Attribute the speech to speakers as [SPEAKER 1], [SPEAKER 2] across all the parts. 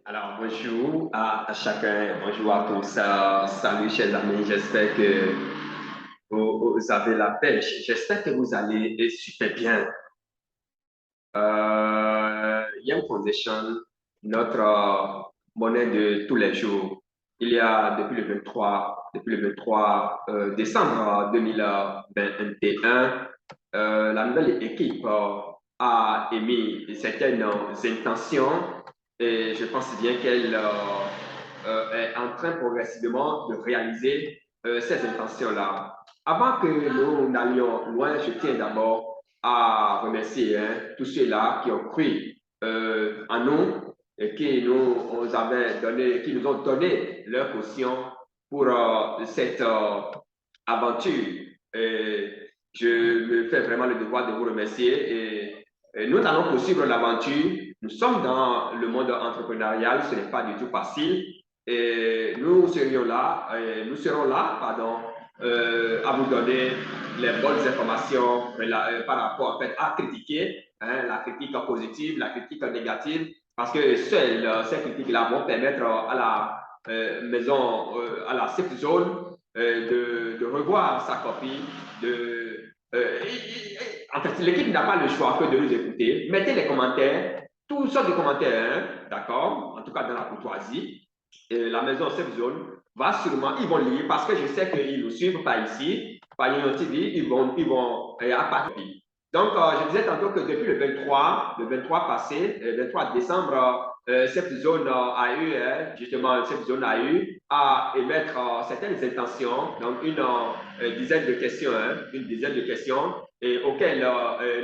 [SPEAKER 1] Alors, bonjour à chacun, bonjour à tous. Salut, chers amis, j'espère que vous avez la pêche. J'espère que vous allez super bien. Yam Foundation, notre monnaie de tous les jours. Il y a depuis le 23 décembre 2021, la nouvelle équipe a émis certaines intentions et je pense bien qu'elle est en train progressivement de réaliser ces intentions-là. Avant que nous n'allions loin, je tiens d'abord à remercier tous ceux-là qui ont cru en nous et qui nous ont donné leur caution pour cette aventure. Et je me fais vraiment le devoir de vous remercier et nous allons poursuivre l'aventure. Nous sommes dans le monde entrepreneurial, ce n'est pas du tout facile et nous serons là, pardon, à vous donner les bonnes informations par rapport en fait, à critiquer la critique positive, la critique négative, parce que seules ces critiques-là vont permettre à la maison, à la safe zone, de revoir sa copie. En fait, l'équipe n'a pas le choix que de nous écouter. Mettez les commentaires, toutes sortes de commentaires, hein, d'accord, en tout cas dans la courtoisie. La maison safe zone va sûrement, ils vont lire parce que je sais qu'ils nous suivent par ici, par Union TV, ils vont à partir. Donc, je disais tantôt que depuis le 23 passé, le 23 décembre, cette zone a eu, justement, cette zone a eu à émettre certaines intentions, donc une dizaine de questions, une dizaine de questions, et auxquelles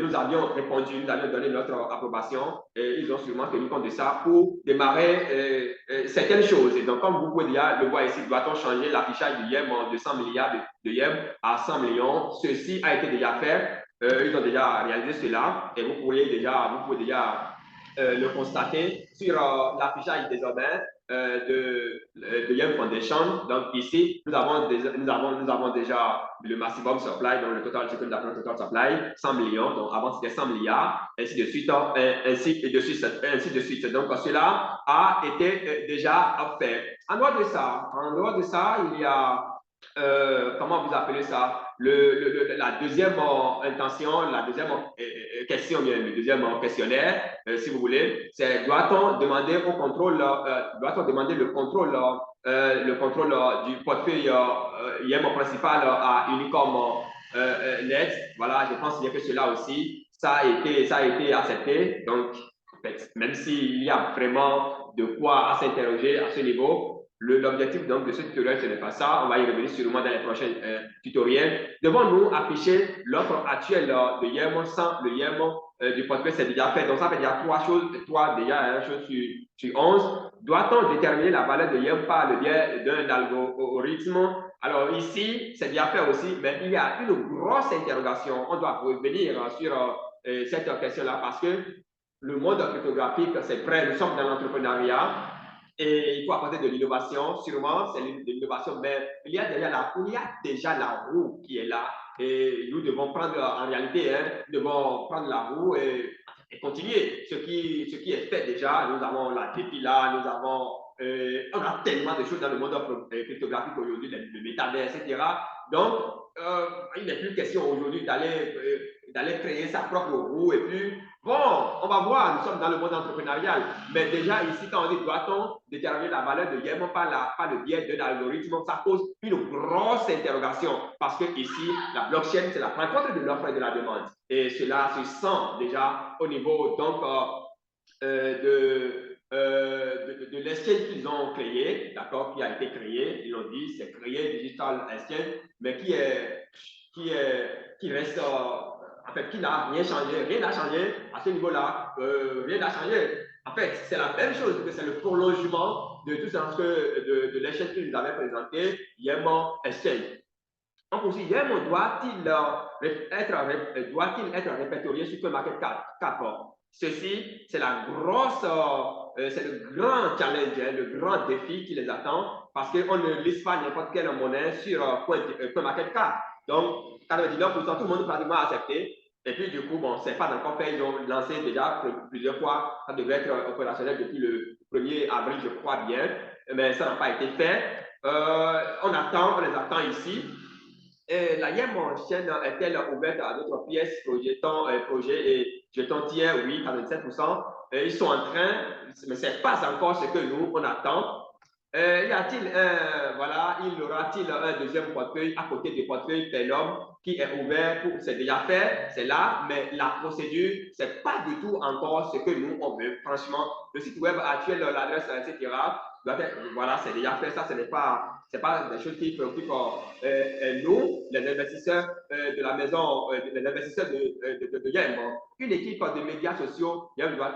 [SPEAKER 1] nous avions répondu, nous avions donné notre approbation, et ils ont sûrement tenu compte de ça pour démarrer certaines choses. Et donc, comme vous pouvez déjà le voir ici, doit-on changer l'affichage du YEM de 100 milliards de YEM à 100 millions? Ceci a été déjà fait. Ils ont déjà réalisé cela et vous pouvez déjà le constater sur l'affichage désormais de Young Foundation. Donc ici, nous avons déjà le maximum supply, donc le total, ce que nous appelons total supply, 100 millions. Donc avant c'était 100 milliards, ainsi de suite, ainsi de suite. Donc cela a été déjà fait. En dehors de ça, il y a comment vous appelez ça? La deuxième intention, la deuxième question, le deuxième questionnaire, si vous voulez, c'est doit-on demander au contrôle, doit-on demander le contrôle du portefeuille IM principal à Unicom Net? Voilà, je pense bien que cela aussi, ça a été accepté. Donc, en fait, même s'il y a vraiment de quoi à s'interroger à ce niveau, l'objectif donc de ce tutoriel, ce n'est pas ça. On va y revenir sûrement dans les prochains tutoriels. Devons-nous afficher l'offre actuelle de YEM sans le YEM du portefeuille, c'est déjà fait. Donc, ça fait déjà déjà, chose sur 11. Doit-on déterminer la valeur de YEM par le biais d'un algorithme? Alors, ici, c'est bien fait aussi, mais il y a une grosse interrogation. On doit revenir sur cette question-là parce que le monde cryptographique, c'est prêt. Nous sommes dans l'entrepreneuriat. Et il faut apporter de l'innovation, sûrement, c'est de l'innovation, mais il y a déjà la roue qui est là. Et nous devons prendre, en réalité, nous devons prendre la roue et continuer. Ce qui est fait déjà, nous avons la défi là, on a tellement de choses dans le monde cryptographique aujourd'hui, le métavers, etc. Donc, il n'est plus question aujourd'hui d'aller créer sa propre roue et puis bon, on va voir, nous sommes dans le monde entrepreneurial, mais déjà ici, quand on dit doit-on déterminer la valeur de YEM par le biais d'un algorithme, ça pose une grosse interrogation parce que ici, la blockchain, c'est la rencontre de l'offre et de la demande. Et cela se sent déjà au niveau donc de l'exchange qu'ils ont créé, d'accord, qui a été créé, ils l'ont dit, c'est créé Digital Exchange, mais qui reste en fait, qui n'a rien changé, rien n'a changé à ce niveau-là, rien n'a changé. En fait, c'est la même chose, que c'est le prolongement de tout ça de l'échelle que nous avait présenté, Yemo Exchange. Donc aussi, Yemo doit-il être répertorié sur market cap? Ceci, c'est c'est le grand challenge, le grand défi qui les attend parce qu'on ne liste pas n'importe quelle monnaie sur market cap. Donc, 99%, tout le monde pratiquement accepté. Et puis, du coup, bon, c'est pas encore fait. Ils ont lancé déjà plusieurs fois. Ça devrait être opérationnel depuis le 1er avril, je crois bien, mais ça n'a pas été fait. On les attend ici. Et la YEM chaîne est-elle ouverte à d'autres pièces, projet et jetons tiers, oui, 47%. Ils sont en train, mais ce n'est pas encore ce que nous, on attend. Il aura-t-il un deuxième portefeuille à côté du portefeuille Pellum qui est ouvert pour, c'est déjà fait, c'est là, mais la procédure, c'est pas du tout encore ce que nous, on veut. Franchement, le site web actuel, l'adresse, etc., voilà, c'est déjà fait. Ça, ce n'est pas, c'est pas des choses qui préoccupent nous, les investisseurs de la maison, les investisseurs de YEM. Une équipe de médias sociaux, YEM doit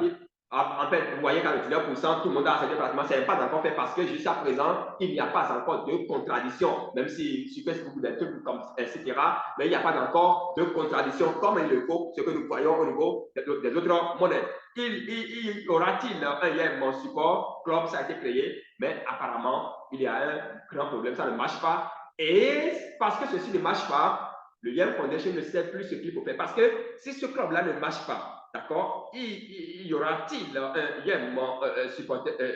[SPEAKER 1] en fait, vous voyez, quand le 19%, tout le monde a accédé pratiquement, ce n'est pas encore fait parce que jusqu'à présent, il n'y a pas encore de contradiction, même si sur Facebook, des trucs comme etc., mais il n'y a pas encore de contradiction comme il le faut, ce que nous voyons au niveau des autres monnaies. Y aura-t-il un YEM support? Club, ça a été créé, mais apparemment, il y a un grand problème, ça ne marche pas. Et parce que ceci ne marche pas, le YEM Foundation ne sait plus ce qu'il faut faire. Parce que si ce club-là ne marche pas, d'accord, y aura-t-il un YEM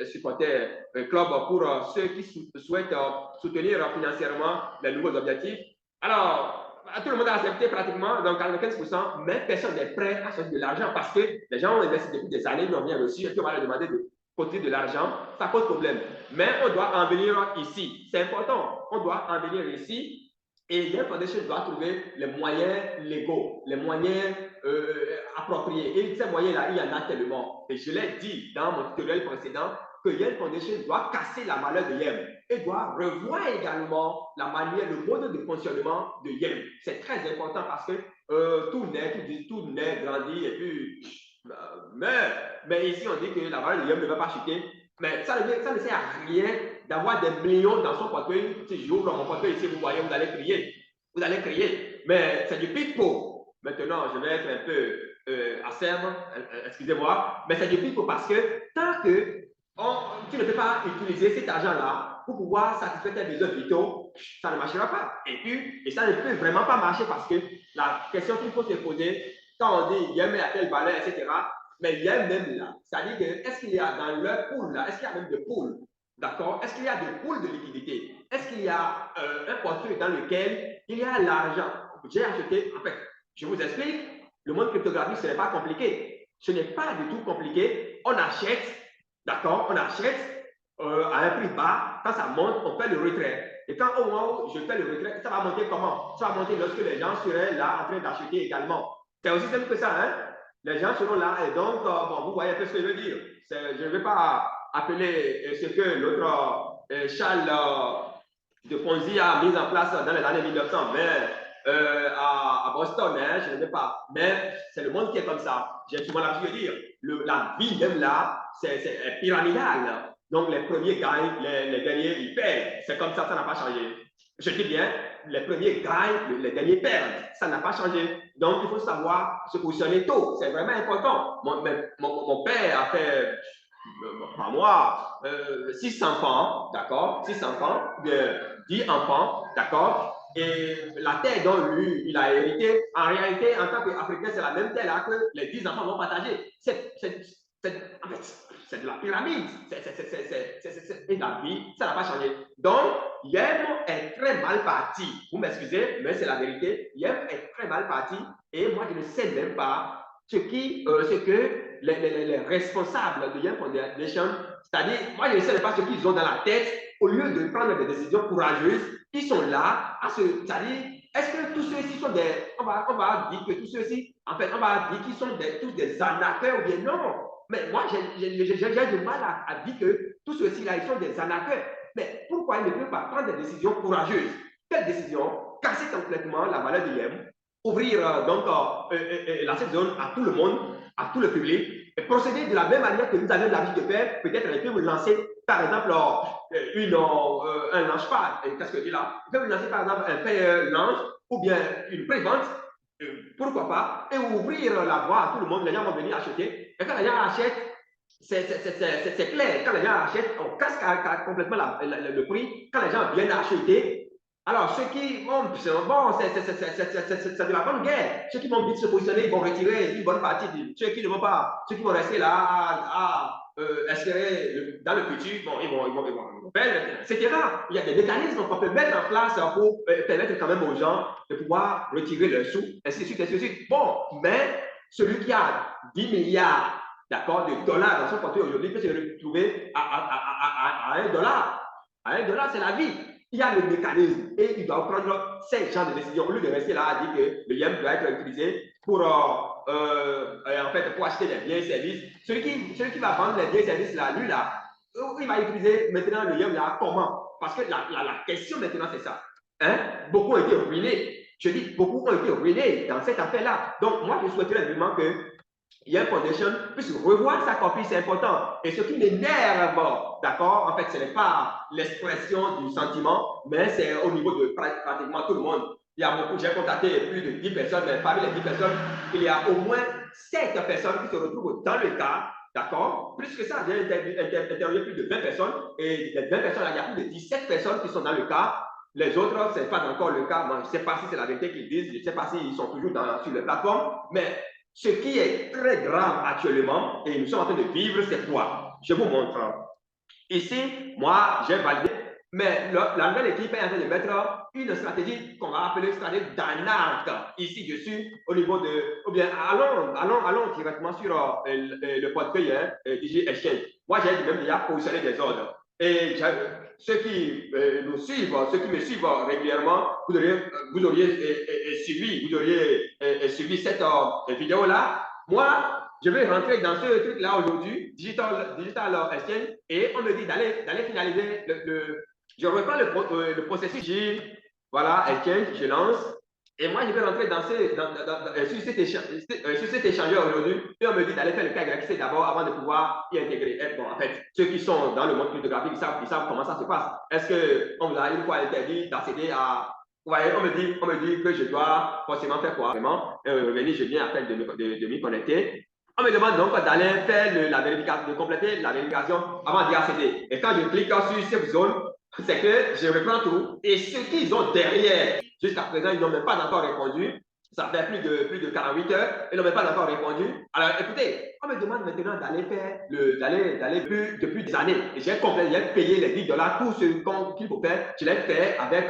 [SPEAKER 1] supporter club pour ceux qui souhaitent soutenir financièrement les nouveaux objectifs? Alors, tout le monde a accepté pratiquement, donc 45%, mais personne n'est prêt à sortir de l'argent parce que les gens ont investi depuis des années, ils n'ont rien reçu, et puis on va leur demander de côté de l'argent, ça pose problème. Mais on doit en venir ici. C'est important. On doit en venir ici. Et YEM Foundation doit trouver les moyens légaux, les moyens appropriés. Et ces moyens-là, il y en a tellement. Et je l'ai dit dans mon tutoriel précédent que YEM Foundation doit casser la valeur de YEM et doit revoir également la manière, le mode de fonctionnement de YEM. C'est très important parce que tout naît, grandit et puis mais ici, on dit que la valeur de YEM ne va pas chuter. Mais ça ne sert à rien d'avoir des millions dans son portefeuille. Si j'ouvre mon portefeuille ici, vous voyez, vous allez crier. Vous allez crier. Mais c'est du pipeau. Maintenant, je vais être un peu acerbe, excusez-moi. Mais c'est du pipeau parce que tant que tu ne peux pas utiliser cet argent-là pour pouvoir satisfaire tes besoins vitaux, ça ne marchera pas. Et ça ne peut vraiment pas marcher parce que la question qu'il faut se poser, quand on dit YEM est à telle valeur, etc., mais il y a même là, c'est-à-dire que est-ce qu'il y a dans leur pool là, est-ce qu'il y a même des pools, d'accord? Est-ce qu'il y a des pools de liquidité? Est-ce qu'il y a un portefeuille dans lequel il y a l'argent? J'ai acheté, en fait, je vous explique, le monde cryptographique, ce n'est pas compliqué. Ce n'est pas du tout compliqué. On achète, d'accord? On achète à un prix bas. Quand ça monte, on fait le retrait. Et quand au moment où je fais le retrait, ça va monter comment? Ça va monter lorsque les gens seraient là en train d'acheter également. C'est aussi simple que ça, hein? Les gens seront là et donc, bon, vous voyez un peu ce que je veux dire. Je ne vais pas appeler ce que l'autre Charles de Ponzi a mis en place dans les années 1900, mais à Boston, hein, je ne vais pas. Mais c'est le monde qui est comme ça. J'ai souvent l'habitude de dire, la vie même là, c'est pyramidal. Donc les premiers gagnent, les derniers ils perdent. C'est comme ça n'a pas changé. Je dis bien, les premiers gagnent, les derniers perdent. Ça n'a pas changé. Donc, il faut savoir se positionner tôt. C'est vraiment important. Mon père a fait, pas moi, 6 enfants, d'accord? 6 enfants, 10 enfants, d'accord? Et la terre dont lui, il a hérité, en réalité, en tant qu'Africain, c'est la même terre là que les 10 enfants vont partager. C'est de la pyramide. Et la vie, ça n'a pas changé. Donc, YEM est très mal parti. Vous m'excusez, mais c'est la vérité. YEM est très mal parti. Et moi, je ne sais même pas ce que les responsables de YEM Foundation, c'est-à-dire, moi, je ne sais pas ce qu'ils ont dans la tête. Au lieu de prendre des décisions courageuses, ils sont là à se. C'est-à-dire, est-ce que tous ceux-ci sont des. On va dire que tous ceux-ci, en fait, on va dire qu'ils sont tous des arnaqueurs ou bien non. Mais moi, j'ai du mal à dire que tous ceux-ci-là, ils sont des arnaqueurs. Mais pourquoi ils ne peuvent pas prendre des décisions courageuses? Quelle décision? Casser complètement la valeur de l'IM, ouvrir la cette zone à tout le monde, à tout le public, et procéder de la même manière que nous avions l'habitude de faire. Peut-être ils peuvent lancer, par exemple, un launchpad. Qu'est-ce que je dis là? Ils peuvent lancer, par exemple, un pay launch ou bien une pré-vente. Pourquoi pas? Et ouvrir la voie à tout le monde. Les gens vont venir acheter. Et quand les gens achètent, c'est clair. Quand les gens achètent, on casse complètement le prix. Quand les gens viennent acheter, alors ceux qui vont, bon, c'est de la bonne guerre. Ceux qui vont vite se positionner, ils vont retirer une bonne partie. Ceux qui ne vont pas, ceux qui vont rester là espérer dans le futur, bon, ils vont faire, etc. Il y a des mécanismes qu'on peut mettre en place pour permettre quand même aux gens de pouvoir retirer leurs sous, ainsi de suite, ainsi de suite. Bon, mais celui qui a 10 milliards, d'accord, de dollars dans son portefeuille aujourd'hui peut se retrouver à 1 dollar. À 1 dollar, c'est la vie. Il y a le mécanisme et il doit prendre ces genres de décisions. Au lieu de rester là à dire que le YEM doit être utilisé pour, en fait, pour acheter des biens et services. Celui qui va vendre les biens et services là, lui là, il va utiliser maintenant le YEM là comment? Parce que la question maintenant c'est ça. Hein? Beaucoup ont été ruinés. Je dis, beaucoup ont été ruinés dans cette affaire-là. Donc, moi, je souhaiterais vraiment que Yale Foundation puisse revoir sa copie, c'est important. Et ce qui m'énerve, d'accord, en fait, ce n'est pas l'expression du sentiment, mais c'est au niveau de pratiquement tout le monde. Il y a beaucoup, j'ai contacté plus de 10 personnes, mais parmi les 10 personnes, il y a au moins 7 personnes qui se retrouvent dans le cas, d'accord. Plus que ça, j'ai interviewé plus de 20 personnes, et les 20 personnes, il y a plus de 17 personnes qui sont dans le cas. Les autres, ce n'est pas encore le cas. Moi, je ne sais pas si c'est la vérité qu'ils disent, je ne sais pas s'ils sont toujours sur les plateformes, mais ce qui est très grave actuellement, et nous sommes en train de vivre, c'est quoi? Je vous montre. Ici, moi, j'ai validé, mais la nouvelle équipe est en train de mettre une stratégie qu'on va appeler stratégie d'anarque ici dessus, au niveau de. Ou bien, allons directement sur le portefeuille DJ Exchange. Moi, j'ai même déjà positionné des ordres. Et ceux qui nous suivent, ceux qui me suivent régulièrement, vous auriez suivi cette vidéo-là. Moi, je vais rentrer dans ce truc-là aujourd'hui, Digital Exchange, et on me dit d'aller finaliser je reprends le processus, voilà, Exchange, je lance, et moi, je vais rentrer sur cet échangeur aujourd'hui, et on me dit d'aller faire le cas graphique d'abord avant de pouvoir y intégrer. Et bon, en fait, ceux qui sont dans le monde cryptographique, ils savent comment ça se passe. Est-ce qu'on vous a une fois interdit d'accéder à. Vous voyez, on me dit que je dois forcément faire quoi? Vraiment, revenir, je viens à peine de m'y connecter. On me demande donc d'aller faire la vérification, de compléter la vérification avant d'y accéder. Et quand je clique sur cette zone, c'est que je reprends tout. Et ceux qu'ils ont derrière, jusqu'à présent, ils n'ont même pas encore répondu. Ça fait plus de 48 heures, ils n'ont même pas encore répondu. Alors écoutez, on me demande maintenant d'aller faire depuis des années. Et j'ai payé les 10 dollars, tout ce qu'il faut faire, je l'ai fait avec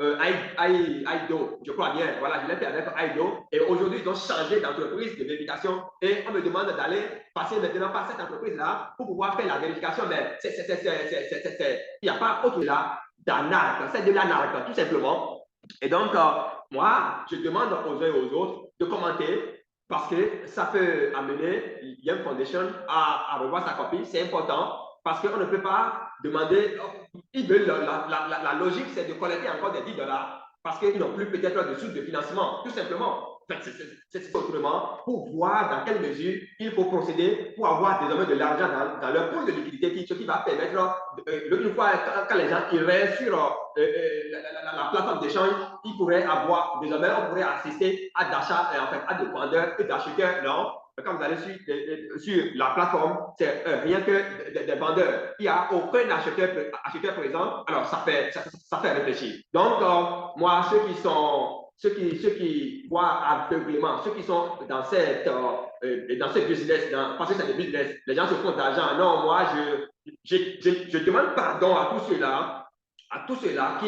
[SPEAKER 1] Aido, je crois bien. Voilà, je l'ai fait avec Aido. Et aujourd'hui, ils ont changé d'entreprise de vérification. Et on me demande d'aller passer maintenant par cette entreprise-là pour pouvoir faire la vérification. Mais il n'y a pas autre là d'anarque. C'est de l'anarque, tout simplement. Et donc, moi, je demande aux uns et aux autres de commenter parce que ça peut amener Yem Foundation à revoir sa copie. C'est important parce qu'on ne peut pas demander. Ils veulent la logique, c'est de collecter encore des 10 dollars parce qu'ils n'ont plus peut-être de source de financement, tout simplement. C'est autrement pour voir dans quelle mesure il faut procéder pour avoir désormais de l'argent dans leur pool de liquidité, ce qui va permettre, une fois quand les gens iraient sur la plateforme d'échange, ils pourraient avoir, désormais, on pourrait assister à d'achat, en fait, à des vendeurs et d'acheteurs, non? Quand vous allez sur la plateforme, c'est rien que des vendeurs. Il n'y a aucun acheteur présent. Alors, ça fait réfléchir. Donc, moi, ceux qui voient aveuglément, ceux qui sont dans ce business, parce que c'est des business, les gens se font d'argent. Non, moi, je demande pardon à tous ceux-là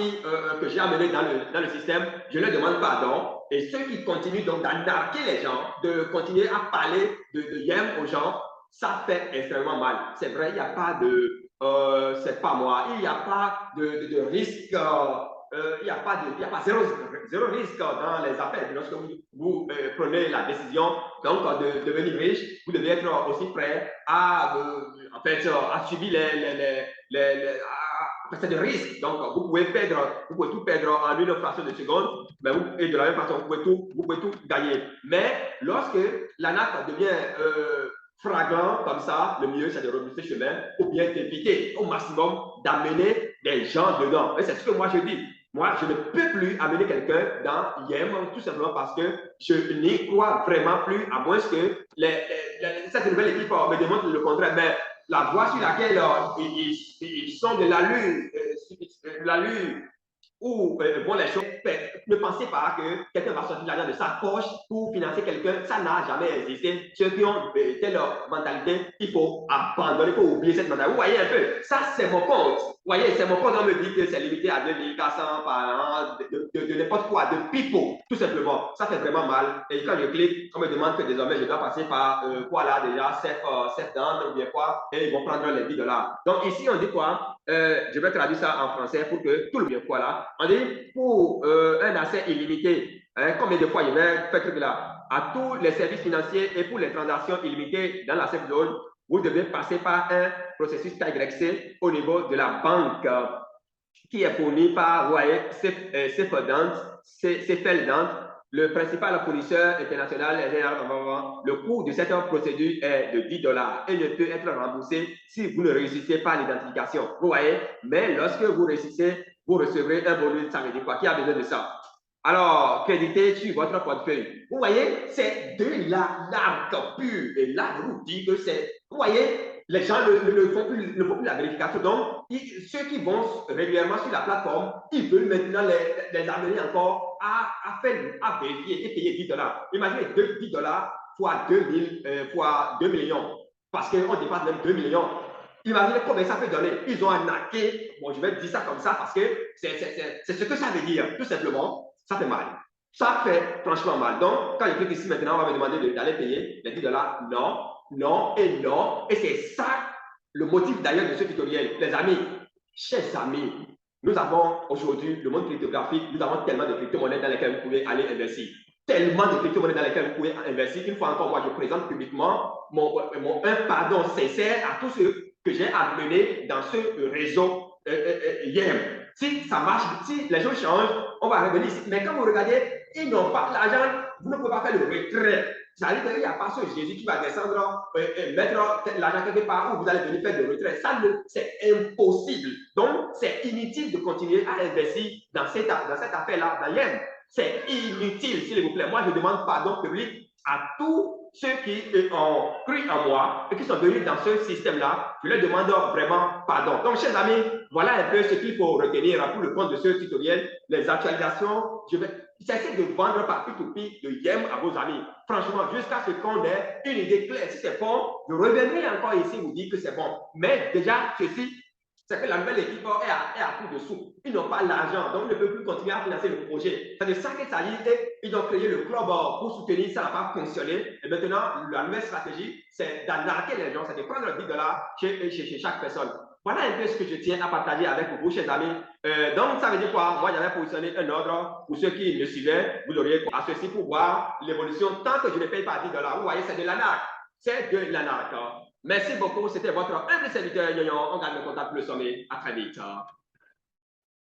[SPEAKER 1] que j'ai amenés dans le système, je leur demande pardon. Et ceux qui continuent donc d'anarquer les gens, de continuer à parler de Yem aux gens, ça fait extrêmement mal. C'est vrai, il n'y a pas c'est pas moi, il n'y a pas de risque. Il n'y a pas zéro risque dans les affaires. Lorsque vous prenez la décision donc, de devenir riche, vous devez être aussi prêt à subir c'est de risque. Donc, vous pouvez tout perdre en une fraction de seconde, mais et de la même façon, vous pouvez tout gagner. Mais lorsque la nappe devient flagrant comme ça, le mieux, c'est de rebrousser chemin ou bien d'éviter au maximum d'amener des gens dedans. Et c'est ce que moi je dis. Moi, je ne peux plus amener quelqu'un dans Yem, tout simplement parce que je n'y crois vraiment plus, à moins que cette nouvelle équipe me démontre le contraire. Mais la voie sur laquelle ils sont de l'allure où vont les choses. Ne pensez pas que quelqu'un va sortir de l'argent de sa poche pour financer quelqu'un. Ça n'a jamais existé. Ceux qui ont telle mentalité, il faut abandonner, il faut oublier cette mentalité. Vous voyez un peu, ça c'est mon compte. Vous voyez, c'est mon compte. On me dit que c'est limité à 2400 par an, de n'importe quoi, de pipeau, tout simplement. Ça fait vraiment mal. Et quand je clique, on me demande que désormais je dois passer par quoi là déjà, cette dent ou bien quoi, et ils vont prendre les $10. Donc ici, on dit quoi? Je vais traduire ça en français pour que tout le monde voit là. On dit pour un accès illimité, hein, combien de fois je vais faire ce truc là? À tous les services financiers et pour les transactions illimitées dans la safe zone, vous devez passer par un processus KYC au niveau de la banque qui est fourni par, vous voyez, Cefeldant, le principal fournisseur international. Le coût de cette procédure est de $10 et ne peut être remboursé si vous ne réussissez pas l'identification. Vous voyez, mais lorsque vous réussissez, vous recevrez un bonus. Ça veut dire quoi? Qui a besoin de ça? Alors, créditez sur votre portefeuille. Vous voyez, c'est de l'arc pur. Et là, je vous dis que c'est, vous voyez, les gens ne font plus la vérification. Donc, ceux qui vont régulièrement sur la plateforme, ils veulent maintenant les amener encore à vérifier et payer $10. Imaginez $10 fois 2000, fois 2 millions. Parce qu'on dépasse même 2 millions. Imaginez combien ça peut donner. Ils ont arnaqué. Bon, je vais dire ça comme ça parce que c'est ce que ça veut dire, tout simplement. Ça fait mal. Ça fait franchement mal. Donc, quand je clique ici maintenant, on va me demander d'aller payer les $10. Non, non et non. Et c'est ça le motif d'ailleurs de ce tutoriel. Les amis, chers amis, nous avons aujourd'hui le monde cryptographique, nous avons tellement de crypto-monnaies dans lesquelles vous pouvez aller investir. Tellement de crypto-monnaies dans lesquelles vous pouvez investir. Une fois encore, moi, je présente publiquement un pardon sincère à tous ceux que j'ai amenés dans ce réseau hier. Si ça marche, si les choses changent, on va revenir ici. Mais quand vous regardez, ils n'ont pas l'argent, vous ne pouvez pas faire le retrait. C'est-à-dire qu'il n'y a pas ce Jésus qui va descendre et mettre l'argent quelque part où vous allez venir faire le retrait. Ça, c'est impossible. Donc, c'est inutile de continuer à investir dans cette affaire-là. D'ailleurs, c'est inutile, s'il vous plaît. Moi, je demande pardon public à tous ceux qui ont cru en moi et qui sont venus dans ce système-là. Je leur demande vraiment pardon. Donc, chers amis, voilà un peu ce qu'il faut retenir pour le compte de ce tutoriel. Les actualisations, je vais essayer de vendre par P2P de Yem à vos amis. Franchement, jusqu'à ce qu'on ait une idée claire. Si c'est bon, je reviendrai encore ici vous dire que c'est bon. Mais déjà, ceci, c'est que la nouvelle équipe est à coup de sous. Ils n'ont pas l'argent, donc ils ne peuvent plus continuer à financer le projet. C'est de ça qu'il s'agit. Ils ont créé le club pour soutenir, ça n'a pas fonctionné. Et maintenant, la nouvelle stratégie, c'est d'arnaquer les gens, c'est de prendre $10 chez chaque personne. Voilà un peu ce que je tiens à partager avec vous, chers amis. Donc, ça veut dire quoi? Moi, j'avais positionné un ordre pour ceux qui me suivaient. Vous auriez à ceci pour voir l'évolution. Tant que je ne paye pas $10, vous voyez, c'est de l'arnaque. C'est de l'arnaque. Merci beaucoup. C'était votre humble serviteur, Nyon. On garde le contact pour le sommet. À très vite.